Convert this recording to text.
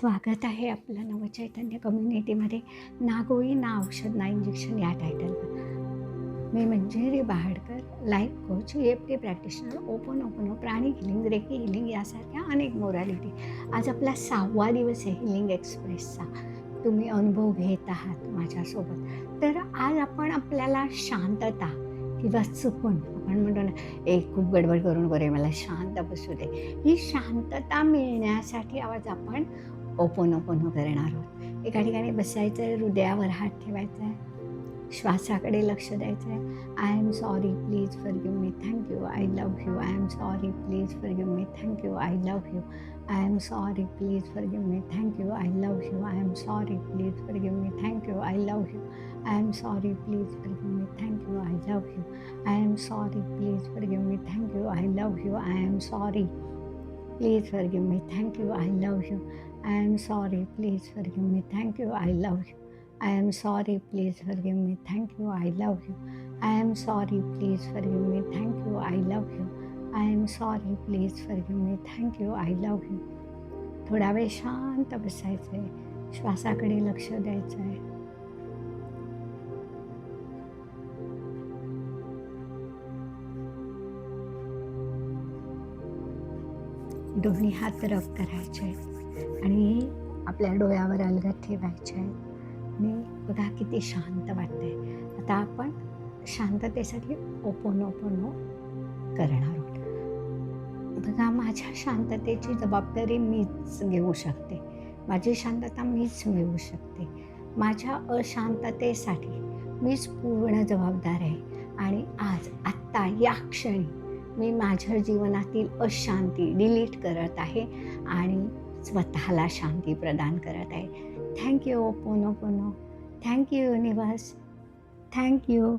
स्वागत आहे आपलं नवचैतन्य कम्युनिटीमध्ये. ना गोळी ना औषध ना इंजेक्शन या टायटलवर मी Manjiri Bahadkar, life coach, EFT practitioner, ho'oponopono healing, recce healing यासारख्या अनेक मोरॅलिटी. आज आपला 6वा दिवस आहे हिलिंग एक्सप्रेसचा. तुम्ही अनुभव घेत आहात माझ्यासोबत. तर आज आपण आपल्याला शांतता किंवा सुकून, आपण म्हणतो ना, खूप गडबड करून रे, मला शांत बसू दे, ही शांतता मिळण्यासाठी आज आपण ओपोनोपोनो करणार आहोत. एका ठिकाणी बसायचं आहे, हृदयावर हात ठेवायचा आहे, श्वासाकडे लक्ष द्यायचं आहे. I am sorry, please forgive me, thank you, I love you. I am sorry, please forgive me, thank you, I love you. I am sorry, please forgive me, thank you, I love you. I am sorry, please forgive me, thank you, I love you. I am sorry, please forgive me, thank you, I love you. I am sorry, please forgive me, thank you, I love you. I am sorry, please forgive me, thank you, I love you. I am sorry, please forgive me, thank you, I love you. I am sorry, please forgive me, thank you, I love you. I am sorry, please forgive me, thank you, I love you. I am sorry, please forgive me, thank you, I love you. थोडा वेळ शांत बसायचं आहे, श्वासाकडे लक्ष द्यायचं आहे. दोन्ही हात रब करायचे आहेत आणि आपल्या डोळ्यावर अलगद ठेवायचे आहेत आणि बघा किती शांत वाटतंय. आता आपण शांततेसाठी ओपोनोपोनो करणार आहोत. बघा, माझ्या शांततेची जबाबदारी मीच घेऊ शकते. माझी शांतता मीच मिळवू शकते. माझ्या अशांततेसाठी मीच पूर्ण जबाबदार आहे आणि आज, आत्ता, या क्षणी मी माझ्या जीवनातील अशांती डिलीट करत आहे आणि स्वतःला शांती प्रदान करत आहे. Thank you ho'oponopono. Thank you universe. Thank you.